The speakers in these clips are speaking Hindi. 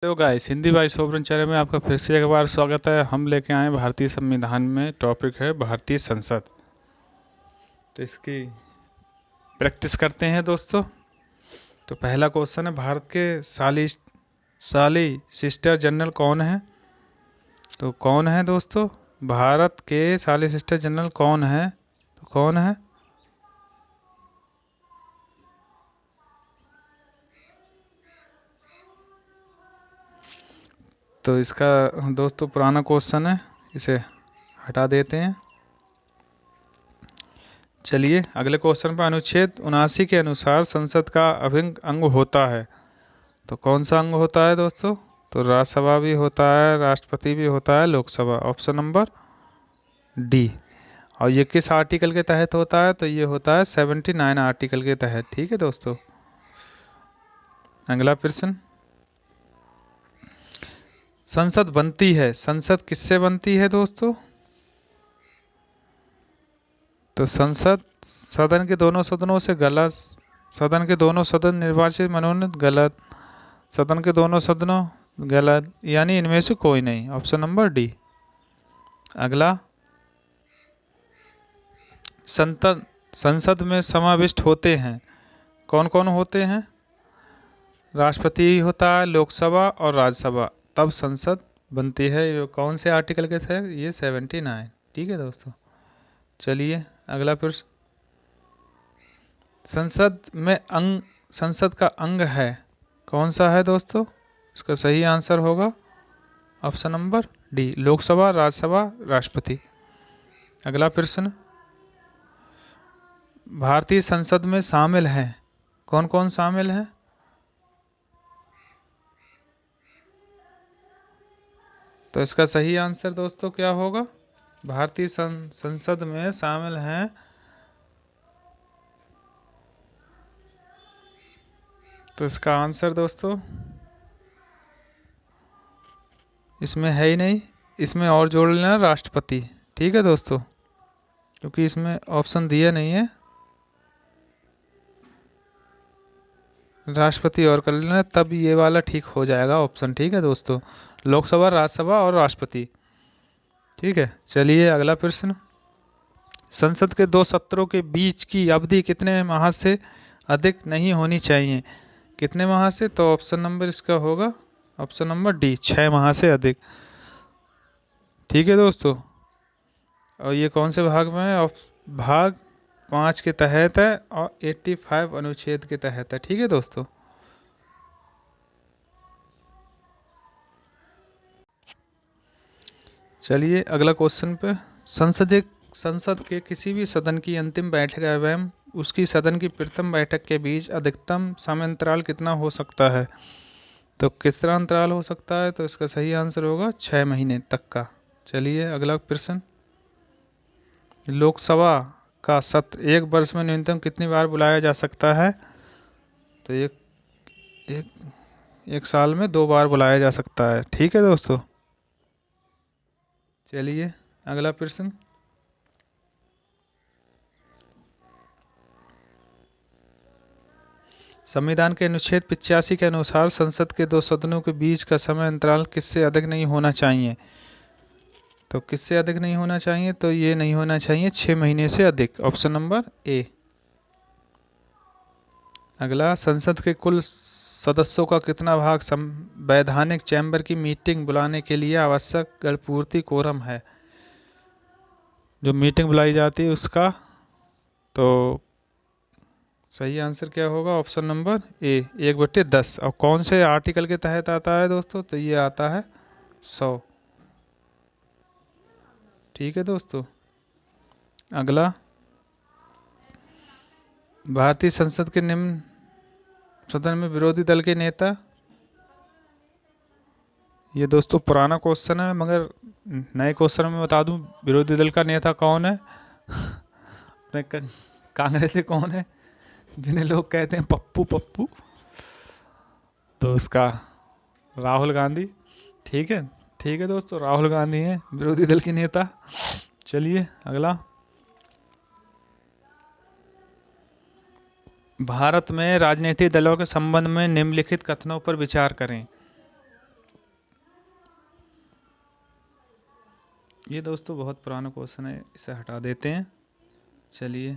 हेलो गाइस, हिंदी भाई सोवरन चैनल में आपका फिर से एक बार स्वागत है। हम लेके आए भारतीय संविधान में टॉपिक है भारतीय संसद। तो इसकी प्रैक्टिस करते हैं दोस्तों। तो पहला क्वेश्चन है, भारत के सॉलिसिटर जनरल कौन है? तो कौन है दोस्तों? भारत के सॉलिसिटर जनरल कौन है? तो कौन है? तो इसका दोस्तों पुराना क्वेश्चन है, इसे हटा देते हैं। चलिए अगले क्वेश्चन पर, अनुच्छेद 79 के अनुसार संसद का अभिन्न अंग होता है। तो कौन सा अंग होता है दोस्तों? तो राज्यसभा भी होता है, राष्ट्रपति भी होता है, लोकसभा। Option number D. और ये किस आर्टिकल के तहत होता है? तो ये होता है 79 आर्टिकल के तहत। ठीक है दोस्तों। अगला प्रश्न, संसद बनती है, संसद किससे बनती है दोस्तों? तो संसद सदन के दोनों सदनों से गलत। सदन के दोनों सदन निर्वाचित मनोनीत गलत। सदन के दोनों सदनों गलत, यानी इनमें से कोई नहीं। Option number D. अगला, संसद संसद में समाविष्ट होते हैं, कौन कौन होते हैं? राष्ट्रपति होता है, लोकसभा और राज्यसभा, तब संसद बनती है। ये कौन से आर्टिकल के तहत? ये 79। ठीक है दोस्तों। चलिए अगला प्रश्न, संसद का अंग है, कौन सा है दोस्तों? इसका सही आंसर होगा option number D, Lok Sabha, Rajya Sabha, राष्ट्रपति। अगला प्रश्न, भारतीय संसद में शामिल हैं, कौन कौन शामिल हैं? तो इसका सही आंसर दोस्तों क्या होगा? भारतीय संसद में शामिल हैं, तो इसका आंसर दोस्तों इसमें है ही नहीं, इसमें और जोड़ लेना राष्ट्रपति। ठीक है दोस्तों, क्योंकि इसमें ऑप्शन दिया नहीं है, राष्ट्रपति और कर लेना, तब ये वाला ठीक हो जाएगा ऑप्शन। ठीक है दोस्तों, लोकसभा, राज्यसभा और राष्ट्रपति। ठीक है। चलिए अगला प्रश्न, संसद के दो सत्रों के बीच की अवधि कितने माह से अधिक नहीं होनी चाहिए? कितने माह से? तो ऑप्शन नंबर इसका होगा ऑप्शन नंबर डी, 6 माह से अधिक। ठीक है दोस्तों। और ये कौन से भाग में है? भाग 5 के तहत है और 85 अनुच्छेद के तहत है। ठीक है दोस्तों। चलिए अगला क्वेश्चन पे, संसद के किसी भी सदन की अंतिम बैठक एवं उसकी सदन की प्रथम बैठक के बीच अधिकतम समय अंतराल कितना हो सकता है? तो कितना अंतराल हो सकता है? तो इसका सही आंसर होगा 6 महीने तक का। चलिए अगला प्रश्न, लोकसभा का सत्र एक वर्ष में न्यूनतम कितनी बार बुलाया जा सकता है? तो एक साल में 2 बार बुलाया जा सकता है। ठीक है दोस्तों। चलिए अगला प्रश्न, संविधान के अनुच्छेद 85 के अनुसार संसद के दो सदनों के बीच का समय अंतराल किससे अधिक नहीं होना चाहिए? तो किससे अधिक नहीं होना चाहिए? तो ये नहीं होना चाहिए 6 महीने से अधिक। ऑप्शन नंबर ए। अगला, संसद के कुल सदस्यों का कितना भाग वैधानिक चैम्बर की मीटिंग बुलाने के लिए आवश्यक गणपूर्ति कोरम है? जो मीटिंग बुलाई जाती है उसका। तो सही आंसर क्या होगा? ऑप्शन नंबर ए, 1/10। और कौन से आर्टिकल के तहत आता है दोस्तों? तो ये आता है 100। ठीक है दोस्तों। अगला, भारतीय संसद के निम्न सदन में विरोधी दल के नेता। ये दोस्तों पुराना क्वेश्चन है, मगर नए क्वेश्चन में बता दूं विरोधी दल का नेता कौन है। कांग्रेस से कौन है जिन्हें लोग कहते हैं पप्पू पप्पू? तो उसका राहुल गांधी। ठीक है, ठीक है दोस्तों, राहुल गांधी हैं विरोधी दल के नेता। चलिए अगला, भारत में राजनीतिक दलों के संबंध में निम्नलिखित कथनों पर विचार करें। ये दोस्तों बहुत पुराना क्वेश्चन है, इसे हटा देते हैं। चलिए,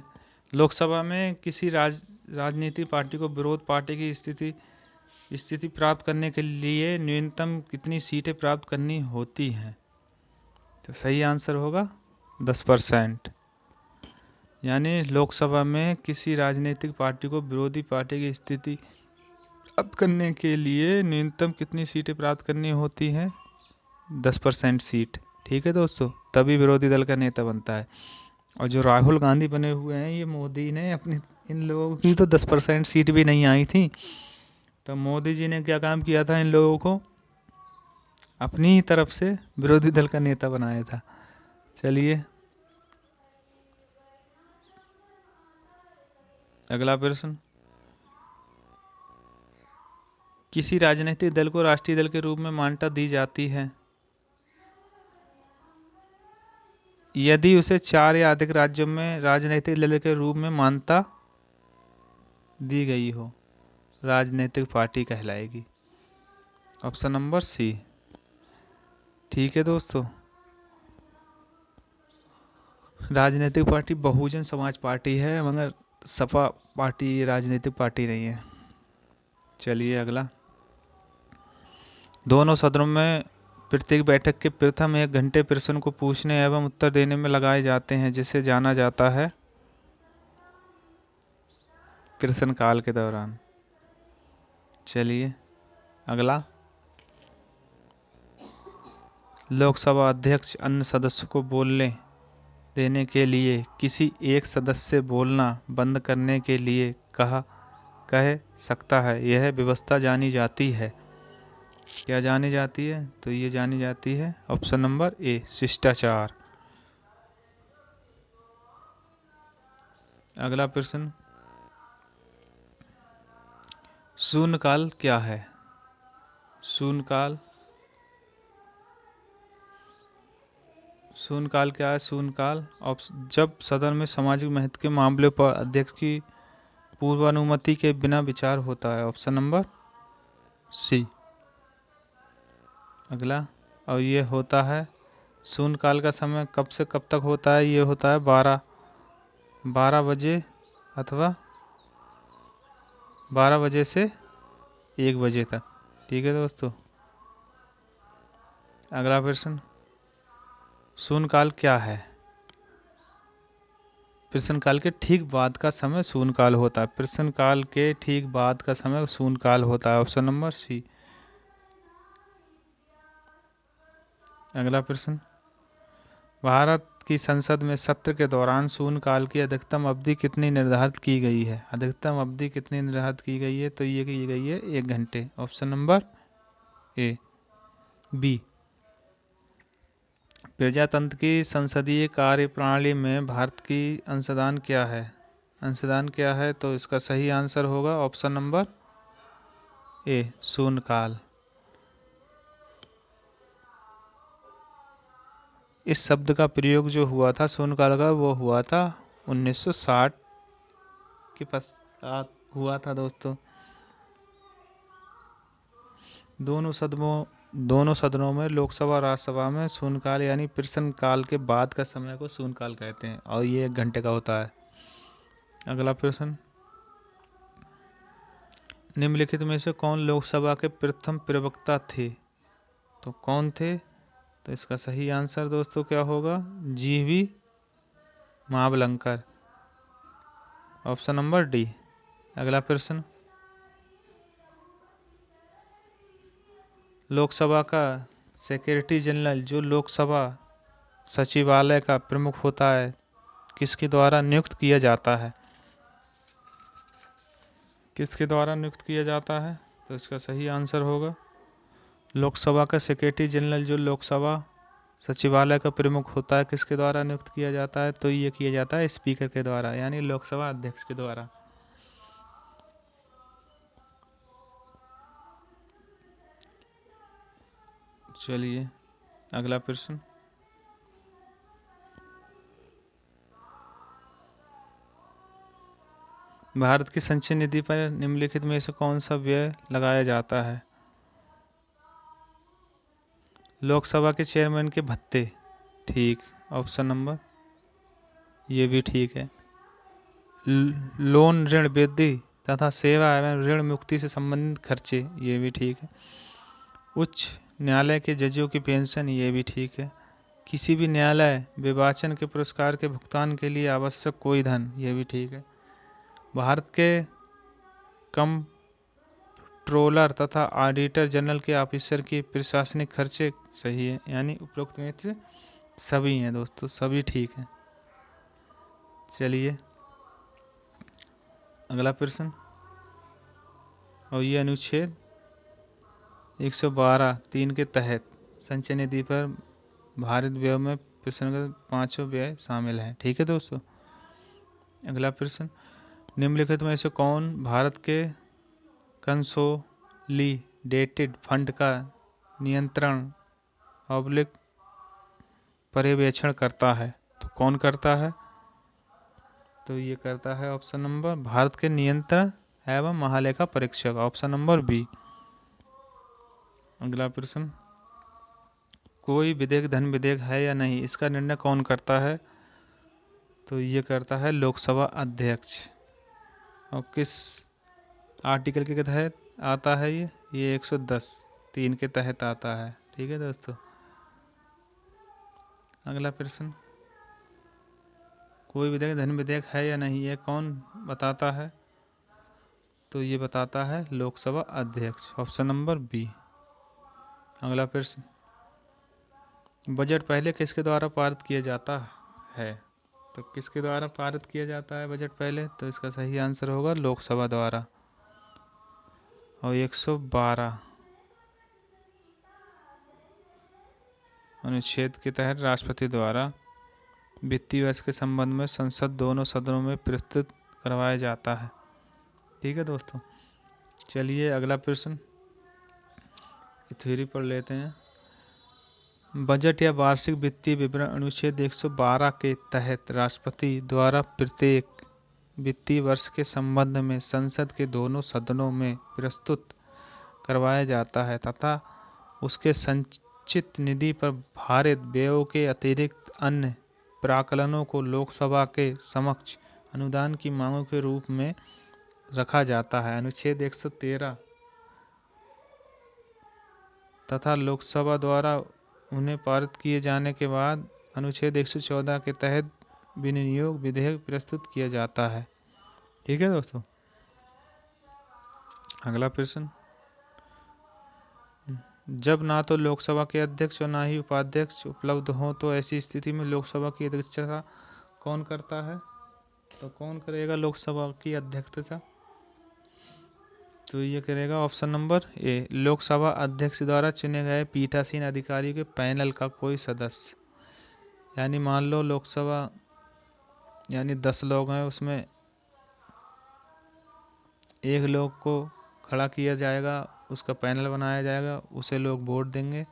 लोकसभा में किसी राजनीतिक पार्टी को विरोध पार्टी की स्थिति प्राप्त करने के लिए न्यूनतम कितनी सीटें प्राप्त करनी होती हैं? तो सही आंसर होगा 10%। यानी लोकसभा में किसी राजनीतिक पार्टी को विरोधी पार्टी की स्थिति प्राप्त करने के लिए न्यूनतम कितनी सीटें प्राप्त करनी होती हैं? 10% सीट। ठीक है दोस्तों, तभी विरोधी दल का नेता बनता है। और जो राहुल गांधी बने हुए हैं, ये मोदी ने अपनी, इन लोगों की तो 10% सीट भी नहीं आई थी, तो मोदी जी ने क्या काम किया था, इन लोगों को अपनी ही तरफ से विरोधी दल का नेता बनाया था। चलिए, अगला प्रश्न। किसी राजनीतिक दल को राष्ट्रीय दल के रूप में मान्यता दी जाती है यदि उसे 4 या अधिक राज्यों में राजनीतिक दल के रूप में मान्यता दी गई हो। राजनीतिक पार्टी कहलाएगी। Option number C. ठीक है दोस्तों, राजनीतिक पार्टी बहुजन समाज पार्टी है, मगर सपा पार्टी राजनीतिक पार्टी नहीं है। चलिए अगला। दोनों सदनों में प्रत्येक बैठक के प्रथम 1 घंटे प्रश्न को पूछने एवं उत्तर देने में लगाए जाते हैं, जिसे जाना जाता है प्रश्नकाल के दौरान। चलिए अगला। लोकसभा अध्यक्ष अन्य सदस्यों को बोलने देने के लिए किसी एक सदस्य से बोलना बंद करने के लिए कह सकता है। यह व्यवस्था जानी जाती है, क्या जानी जाती है? तो ये जानी जाती है ऑप्शन नंबर ए, शिष्टाचार। अगला प्रश्न। शून्यकाल क्या है? शून्यकाल क्या है? शून्यकाल जब सदन में सामाजिक महत्व के मामले पर अध्यक्ष की पूर्वानुमति के बिना विचार होता है। Option number C. अगला। और ये होता है, शून्यकाल का समय कब से कब तक होता है? ये होता है 12 बजे अथवा 12 बजे से 1 बजे तक। ठीक है दोस्तों। अगला प्रश्न। शून्यकाल क्या है? प्रश्नकाल के ठीक बाद का समय शून्यकाल होता है। प्रश्नकाल के ठीक बाद का समय शून्यकाल होता है। Option number C. अगला प्रश्न। भारत की संसद में सत्र के दौरान शून्यकाल की अधिकतम अवधि कितनी निर्धारित की गई है? अधिकतम अवधि कितनी निर्धारित की गई है? तो ये की गई है 1 घंटे। Option number A, B. प्रजातंत्र की संसदीय कार्य प्रणाली में भारत की अंशदान क्या है? अंशदान क्या है? तो इसका सही आंसर होगा ऑप्शन नंबर ए, शून्यकाल। इस शब्द का प्रयोग जो हुआ था शून्यकाल का, वो हुआ था 1960 के पश्चात हुआ था दोस्तों। दोनों सदनों में, लोकसभा और राज्यसभा में शून्यकाल यानी प्रश्नकाल के बाद का समय को शून्यकाल कहते हैं, और ये 1 घंटे का होता है। अगला प्रश्न। निम्नलिखित में से कौन लोकसभा के प्रथम प्रवक्ता थे? तो कौन थे? तो इसका सही आंसर दोस्तों क्या होगा? जीवी महाबलंकर। Option number D. अगला प्रश्न। लोकसभा का सेक्रेटरी जनरल, जो लोकसभा सचिवालय का प्रमुख होता है, किसके द्वारा नियुक्त किया जाता है? किसके द्वारा नियुक्त किया जाता है? तो इसका सही आंसर होगा, लोकसभा का सेक्रेटरी जनरल जो लोकसभा सचिवालय का प्रमुख होता है, किसके द्वारा नियुक्त किया जाता है? तो ये किया जाता है स्पीकर के द्वारा, यानी लोकसभा अध्यक्ष के द्वारा। चलिए अगला प्रश्न। भारत की संचय निधि पर निम्नलिखित में से कौन सा व्यय लगाया जाता है? लोकसभा के चेयरमैन के भत्ते, ठीक। ऑप्शन नंबर ये भी ठीक है। लोन ऋण वृद्धि तथा सेवा एवं ऋण मुक्ति से संबंधित खर्चे, ये भी ठीक है। उच्च न्यायालय के जजों की पेंशन, ये भी ठीक है। किसी भी न्यायालय विवाचन के पुरस्कार के भुगतान के लिए आवश्यक कोई धन, ये भी ठीक है। भारत के कंट्रोलर तथा ऑडिटर जनरल के ऑफिसर की प्रशासनिक खर्चे, सही है। यानी उपरोक्त में से सभी हैं दोस्तों, सभी ठीक हैं। चलिए अगला प्रश्न, और ये अनुच्छेद 112(3) के तहत संचय निधि पर भारित व्यय में प्रश्न का पांचों व्यय शामिल है। ठीक है दोस्तों। अगला प्रश्न, निम्नलिखित में से कौन भारत के कंसोलिडेटेड फंड का नियंत्रण ऑब्लिक पर्यवेक्षण करता है? तो कौन करता है? तो ये करता है ऑप्शन नंबर भारत के नियंत्रण एवं महालेखा परीक्षक, ऑप्शन नंबर बी। अगला प्रश्न, कोई विधेयक धन विधेयक है या नहीं, इसका निर्णय कौन करता है? तो ये करता है लोकसभा अध्यक्ष। और किस आर्टिकल के तहत आता है ये 110(3) के तहत आता है। ठीक है दोस्तों। अगला प्रश्न, कोई विधेयक धन विधेयक है या नहीं, ये कौन बताता है? तो ये बताता है लोकसभा अध्यक्ष, ऑप्शन नंबर बी। अगला प्रश्न, बजट पहले किसके द्वारा पारित किया जाता है? तो किसके द्वारा पारित किया जाता है बजट पहले? तो इसका सही आंसर होगा लोकसभा द्वारा। और 112 अनुच्छेद के तहत राष्ट्रपति द्वारा वित्तीय वर्ष के संबंध में संसद दोनों सदनों में प्रस्तुत करवाया जाता है। ठीक है दोस्तों। चलिए अगला प्रश्न थ्योरी पढ़ लेते हैं। बजट या वार्षिक वित्तीय विवरण अनुच्छेद 112 के तहत राष्ट्रपति द्वारा प्रत्येक वित्तीय वर्ष के संबंध में संसद के दोनों सदनों में प्रस्तुत करवाया जाता है तथा उसके संचित निधि पर भारित व्ययों के अतिरिक्त अन्य प्राकलनों को लोकसभा के समक्ष अनुदान की मांगों के रूप में रखा जाता है। अनुच्छेद 113 तथा लोकसभा द्वारा उन्हें पारित किए जाने के बाद अनुच्छेद 114 के तहत विनियोग विधेयक प्रस्तुत किया जाता है। ठीक है दोस्तों। अगला प्रश्न, जब ना तो लोकसभा के अध्यक्ष और ना ही उपाध्यक्ष उपलब्ध हों तो ऐसी स्थिति में लोकसभा की अध्यक्षता कौन करता है? तो कौन करेगा लोकसभा की अध्यक्षता? तो ये करेगा ऑप्शन नंबर ए, लोकसभा अध्यक्ष द्वारा चुने गए पीठासीन अधिकारियों के पैनल का कोई सदस्य। यानी मान लो लोकसभा यानी 10 लोग हैं, उसमें एक लोग को खड़ा किया जाएगा, उसका पैनल बनाया जाएगा, उसे लोग वोट देंगे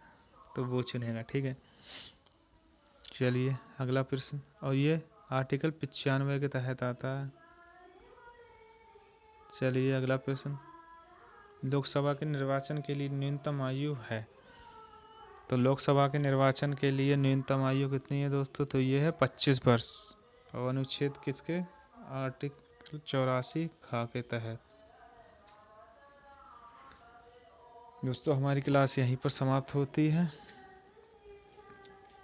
तो वो चुनेगा। ठीक है। चलिए अगला प्रश्न, और ये आर्टिकल 95 के तहत आता है। चलिए अगला प्रश्न, लोकसभा के निर्वाचन के लिए न्यूनतम आयु है। तो लोकसभा के निर्वाचन के लिए न्यूनतम आयु कितनी है दोस्तों? तो ये है 25 वर्ष। और अनुच्छेद किसके? आर्टिकल 84 खा के तहत। दोस्तों हमारी क्लास यहीं पर समाप्त होती है।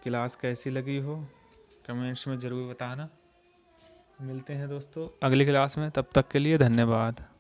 क्लास कैसी लगी हो कमेंट्स में ज़रूर बताना। मिलते हैं दोस्तों अगली क्लास में, तब तक के लिए धन्यवाद।